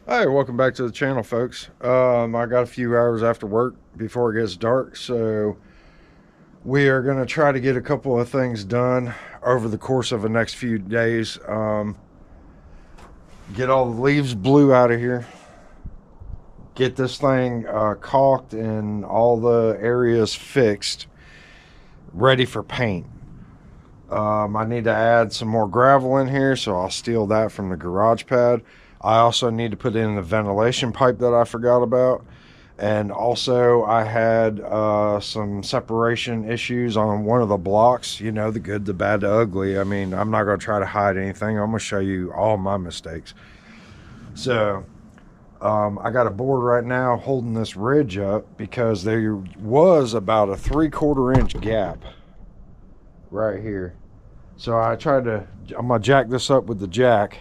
Hey, welcome back to the channel, folks. I got a few hours after work before it gets dark, so we are going to try to get a couple of things done over the course of the next few days. Get all the leaves blue out of here, get this thing caulked and all the areas fixed, ready for paint. I need to add some more gravel in here, so I'll steal that from the garage pad. I also need to put in the ventilation pipe that I forgot about. And also I had some separation issues on one of the blocks. You know, the good, the bad, the ugly. I mean, I'm not going to try to hide anything. I'm going to show you all my mistakes. So I got a board right now holding this ridge up because there was about a 3/4 inch gap right here. So I'm going to jack this up with the jack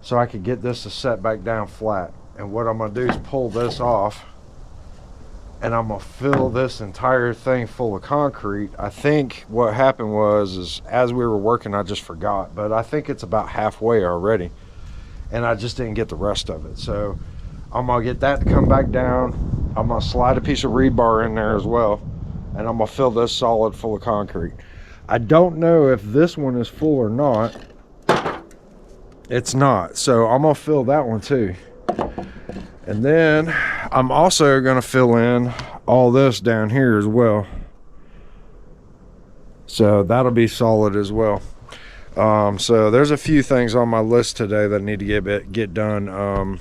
so I could get this to set back down flat. And what I'm going to do is pull this off, and I'm going to fill this entire thing full of concrete. I think what happened was as we were working, I just forgot, but I think it's about halfway already, and I just didn't get the rest of it. So I'm going to get that to come back down. I'm going to slide a piece of rebar in there as well, and I'm going to fill this solid full of concrete. I don't know if this one is full or not. It's not, so I'm gonna fill that one too. And then I'm also gonna fill in all this down here as well, so that'll be solid as well. So there's a few things on my list today that need to get done.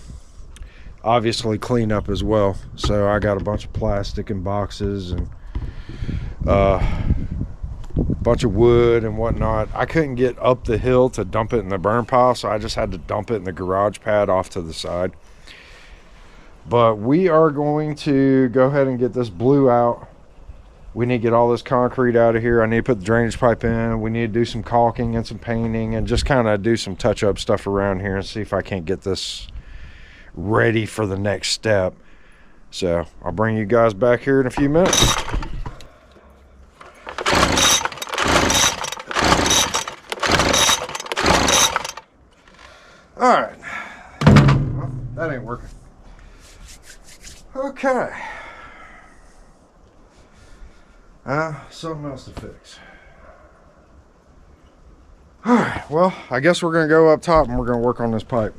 Obviously clean up as well, so I got a bunch of plastic and boxes and bunch of wood and whatnot. I couldn't get up the hill to dump it in the burn pile, so I just had to dump it in the garage pad off to the side. But we are going to go ahead and get this blue out. We need to get all this concrete out of here. I need to put the drainage pipe in. We need to do some caulking and some painting and just kind of do some touch-up stuff around here and see if I can't get this ready for the next step. So I'll bring you guys back here in a few minutes. All right, well, that ain't working. Okay. Something else to fix. All right, well, I guess we're gonna go up top and we're gonna work on this pipe.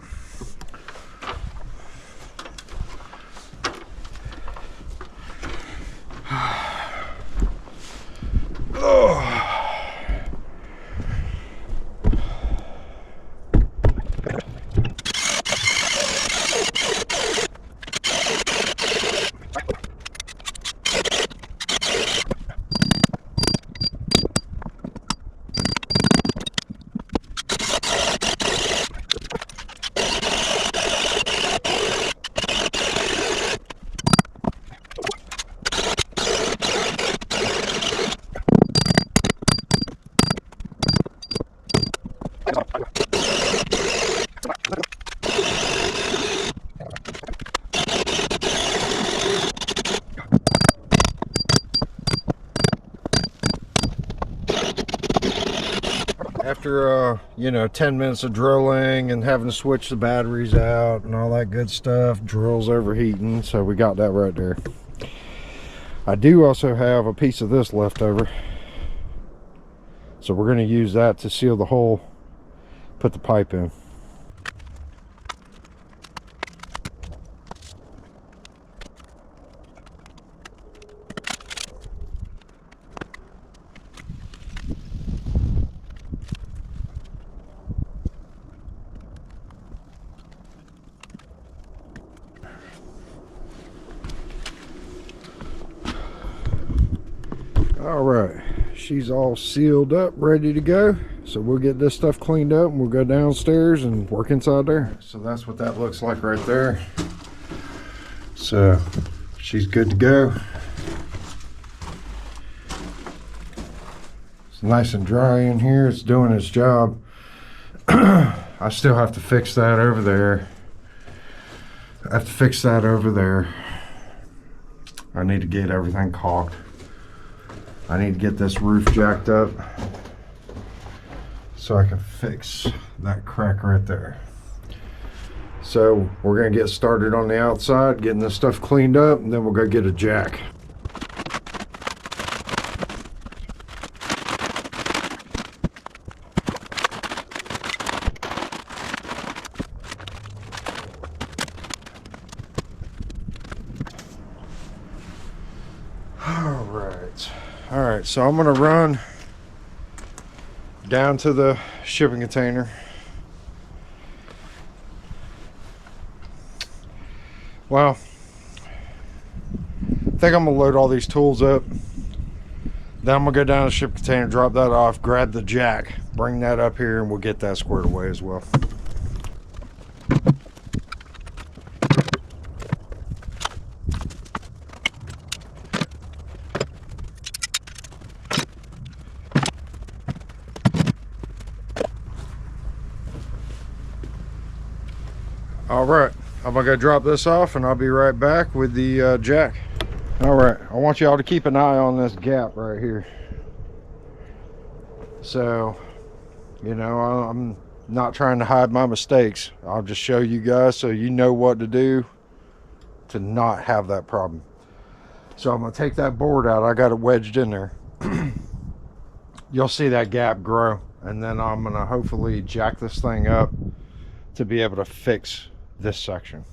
After you know, 10 minutes of drilling and having to switch the batteries out and all that good stuff, drill's overheating, so we got that right there. I do also have a piece of this left over, so we're going to use that to seal the hole, put the pipe in. All right, she's all sealed up, ready to go. So we'll get this stuff cleaned up and we'll go downstairs and work inside there. So that's what that looks like right there. So she's good to go. It's nice and dry in here. It's doing its job. I still have to fix that over there. I have to fix that over there. I need to get everything caulked. I need to get this roof jacked up so I can fix that crack right there. So we're gonna get started on the outside, getting this stuff cleaned up, and then we'll go get a jack. All right, so I'm gonna run down to the shipping container. Well, I think I'm gonna load all these tools up. Then I'm gonna go down to the shipping container, drop that off, grab the jack, bring that up here, and we'll get that squared away as well. All right, I'm gonna go drop this off and I'll be right back with the jack. All right, I want y'all to keep an eye on this gap right here. So, you know, I'm not trying to hide my mistakes. I'll just show you guys so you know what to do to not have that problem. So I'm gonna take that board out. I got it wedged in there. You'll see that gap grow, and then I'm gonna hopefully jack this thing up to be able to fix this section.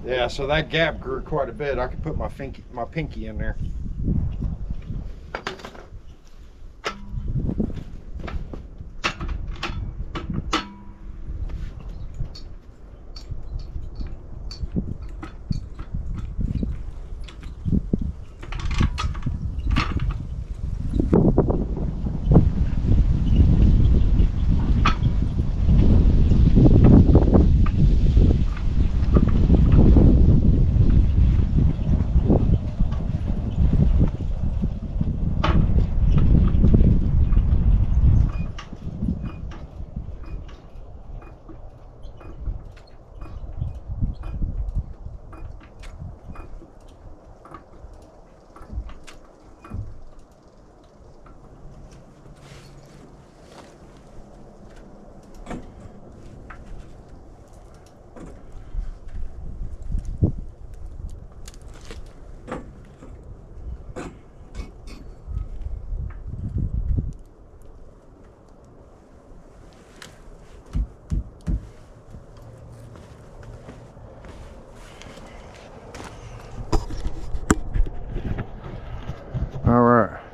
Yeah, so that gap grew quite a bit. I could put my pinky in there.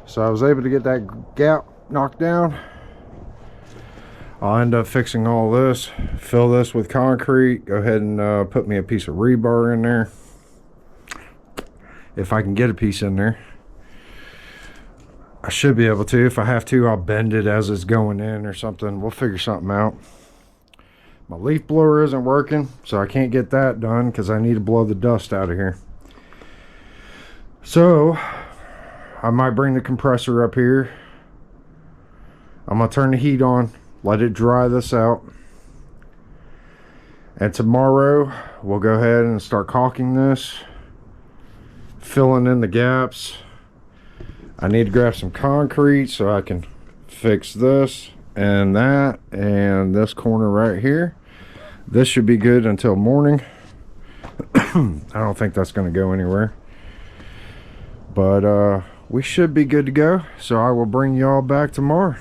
So I was able to get that gap knocked down. I'll end up fixing all this, fill this with concrete, go ahead and put me a piece of rebar in there. If I can get a piece in there. I should be able to. If I have to, I'll bend it as it's going in or something. We'll figure something out. My leaf blower isn't working, so I can't get that done because I need to blow the dust out of here. So I might bring the compressor up here. I'm gonna turn the heat on, let it dry this out, and tomorrow we'll go ahead and start caulking this, filling in the gaps. I need to grab some concrete so I can fix this and that and this corner right here. This should be good until morning. I don't think that's going to go anywhere, but we should be good to go. So I will bring y'all back tomorrow.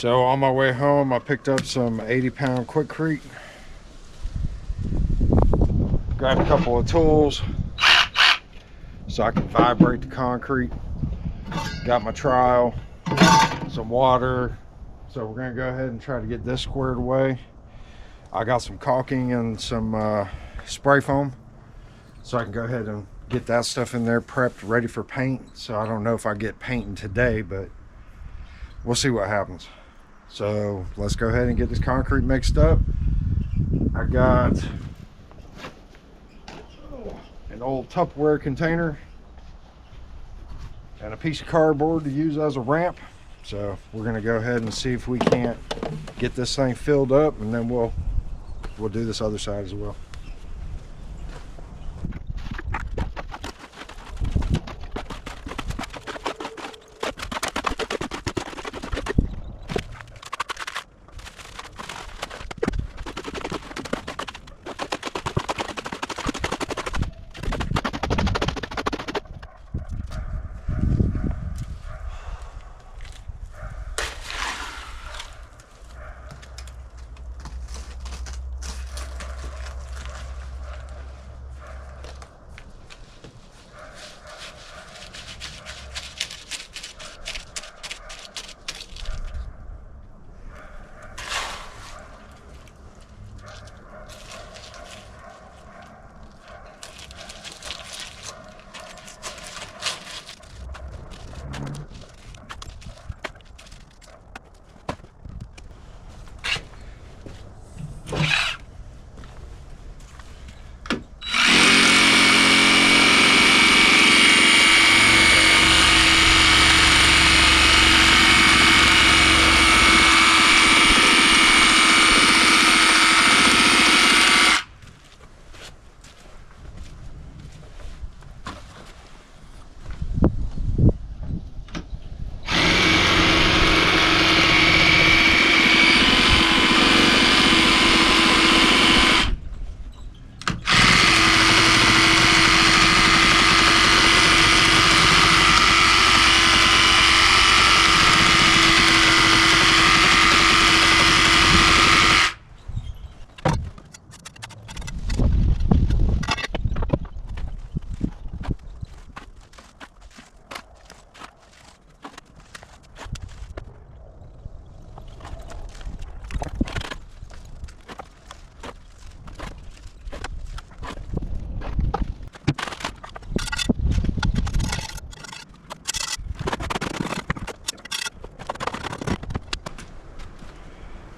So on my way home, I picked up some 80-pound Quikrete. Grabbed a couple of tools so I can vibrate the concrete. Got my trowel, some water. So we're gonna go ahead and try to get this squared away. I got some caulking and some spray foam, so I can go ahead and get that stuff in there prepped, ready for paint. So I don't know if I get painting today, but we'll see what happens. So let's go ahead and get this concrete mixed up. I got an old Tupperware container and a piece of cardboard to use as a ramp. So we're gonna go ahead and see if we can't get this thing filled up, and then we'll do this other side as well.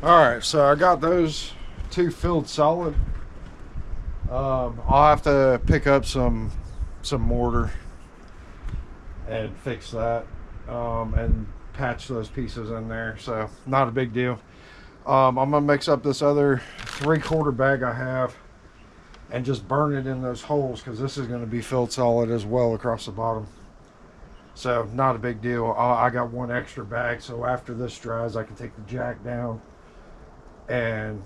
All right, so I got those two filled solid. I'll have to pick up some mortar and fix that, and patch those pieces in there. So not a big deal. I'm gonna mix up this other 3/4 bag I have and just burn it in those holes, because this is going to be filled solid as well across the bottom. So not a big deal. I got one extra bag, so after this dries, I can take the jack down and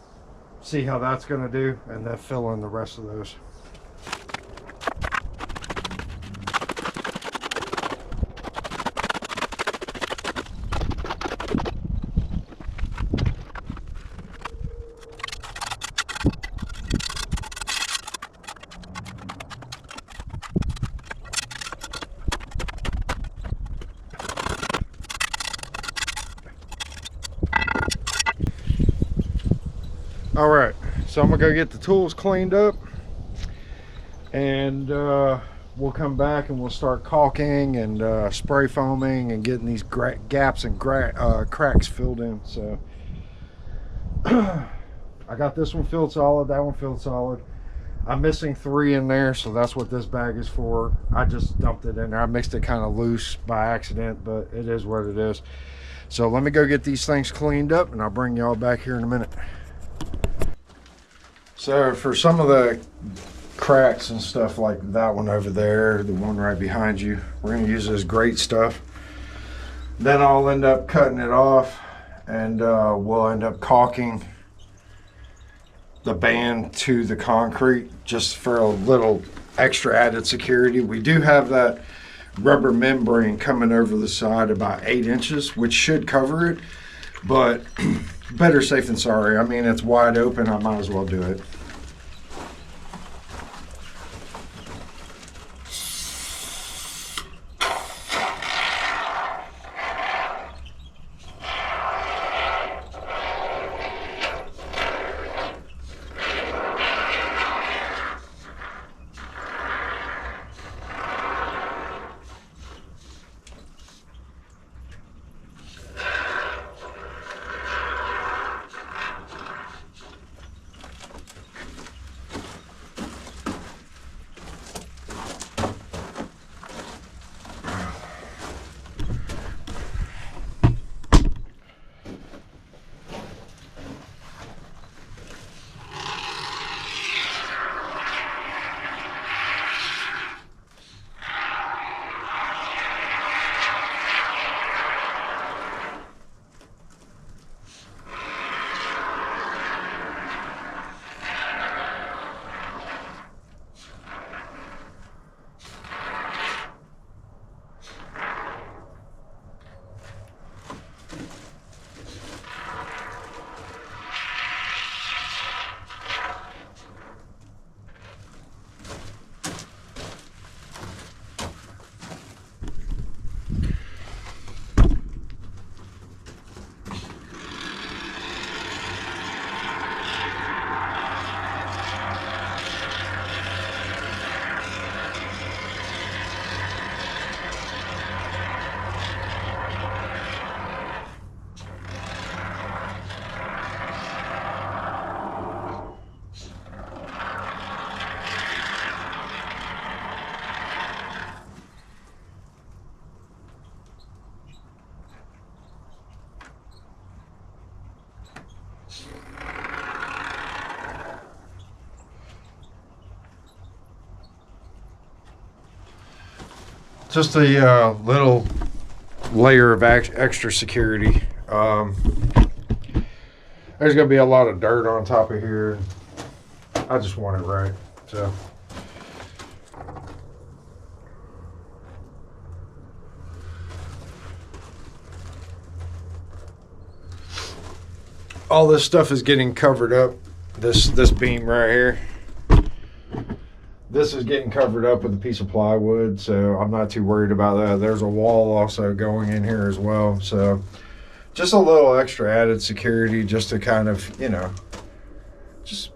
see how that's going to do, and then fill in the rest of those. All right, so I'm gonna go get the tools cleaned up, and we'll come back and we'll start caulking and spray foaming and getting these gaps and cracks filled in. So I got this one filled solid, that one filled solid. I'm missing 3 in there, so that's what this bag is for. I just dumped it in there. I mixed it kind of loose by accident, but it is what it is. So let me go get these things cleaned up, and I'll bring y'all back here in a minute. So for some of the cracks and stuff like that one over there, the one right behind you, we're going to use this great stuff. Then I'll end up cutting it off, and we'll end up caulking the band to the concrete just for a little extra added security. We do have that rubber membrane coming over the side about 8 inches, which should cover it. But better safe than sorry. I mean, it's wide open. I might as well do it. Just a little layer of extra security. There's going to be a lot of dirt on top of here. I just want it right. So all this stuff is getting covered up. This beam right here. This is getting covered up with a piece of plywood, so I'm not too worried about that. There's a wall also going in here as well, so just a little extra added security just to kind of, you know, just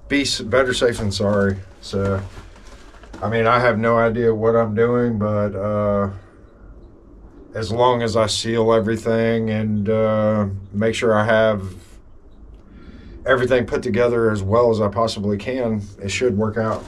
be better safe than sorry. So, I mean, I have no idea what I'm doing, but as long as I seal everything and make sure I have everything put together as well as I possibly can, it should work out.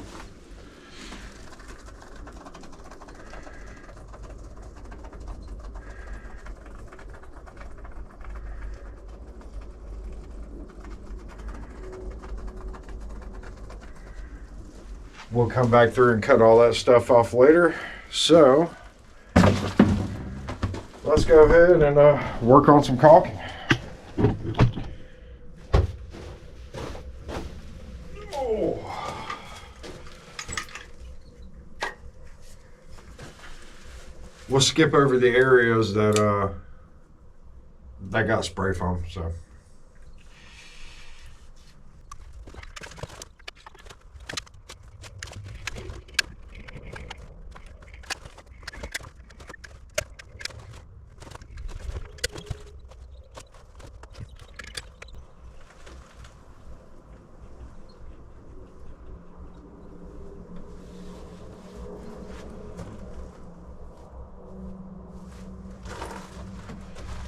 We'll come back through and cut all that stuff off later. So let's go ahead and work on some caulking. Oh. We'll skip over the areas that got spray foam. So.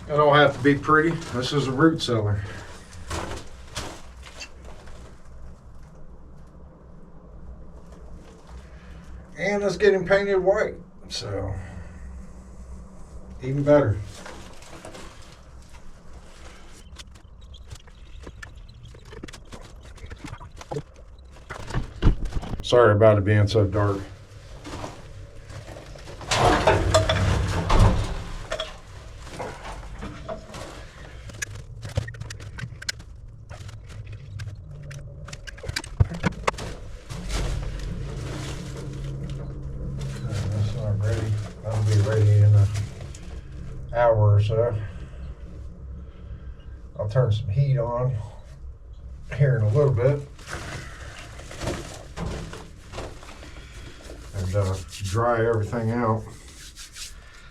I don't have to be pretty. This is a root cellar. And it's getting painted white, so even better. Sorry about it being so dark. Ready in an hour or so. I'll turn some heat on here in a little bit. And dry everything out.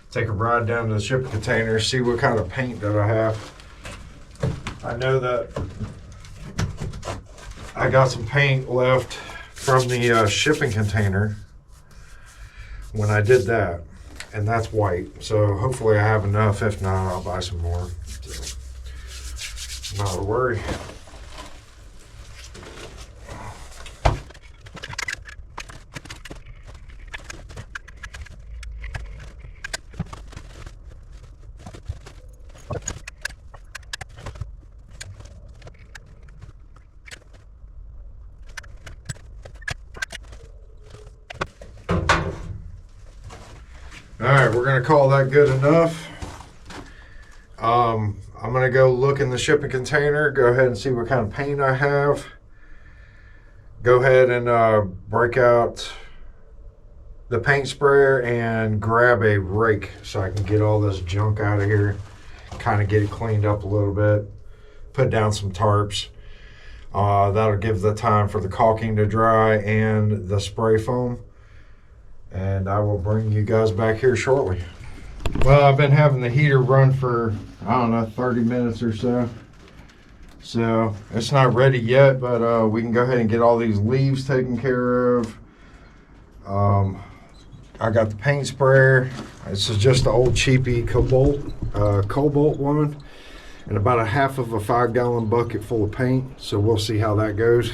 Take a ride down to the shipping container, see what kind of paint that I have. I know that I got some paint left from the shipping container when I did that, and that's white. So hopefully I have enough. If not, I'll buy some more. So, not a worry. All right, we're gonna call that good enough. I'm gonna go look in the shipping container, go ahead and see what kind of paint I have. Go ahead and break out the paint sprayer and grab a rake so I can get all this junk out of here, kind of get it cleaned up a little bit, put down some tarps. That'll give the time for the caulking to dry and the spray foam. And I will bring you guys back here shortly. Well, I've been having the heater run for, I don't know, 30 minutes or so. So it's not ready yet, but we can go ahead and get all these leaves taken care of. I got the paint sprayer. This is just the old cheapy Cobalt one. And about a half of a 5-gallon bucket full of paint. So we'll see how that goes.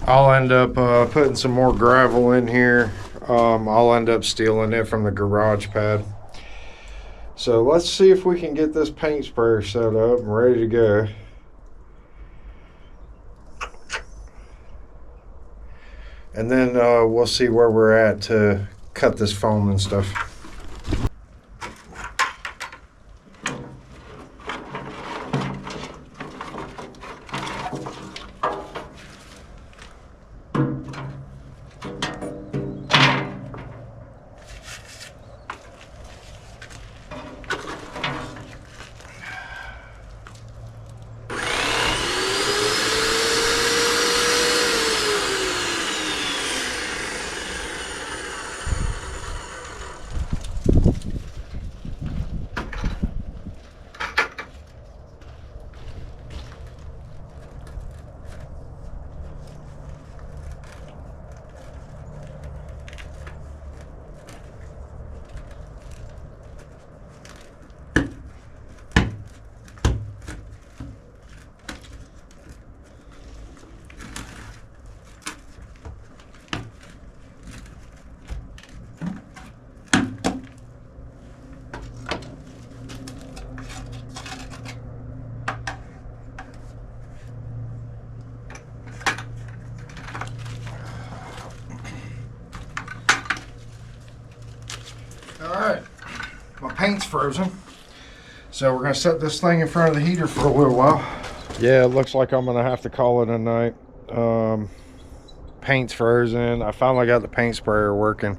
I'll end up putting some more gravel in here. I'll end up stealing it from the garage pad. So let's see if we can get this paint sprayer set up and ready to go. And then we'll see where we're at to cut this foam and stuff. Alright, my paint's frozen, so we're going to set this thing in front of the heater for a little while. Yeah, it looks like I'm going to have to call it a night. Paint's frozen. I finally got the paint sprayer working.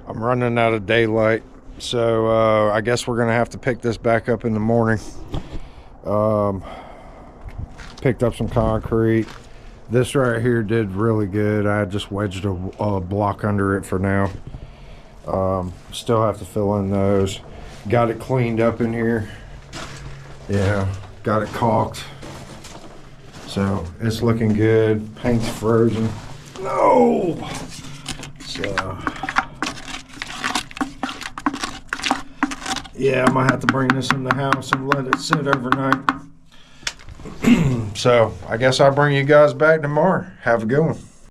I'm running out of daylight, so I guess we're going to have to pick this back up in the morning. Picked up some concrete. This right here did really good. I just wedged a block under it for now. Still have to fill in those. Got it cleaned up in here. Yeah, got it caulked. So it's looking good. Paint's frozen. No! So yeah, I might have to bring this in the house and let it sit overnight. So I guess I'll bring you guys back tomorrow. Have a good one.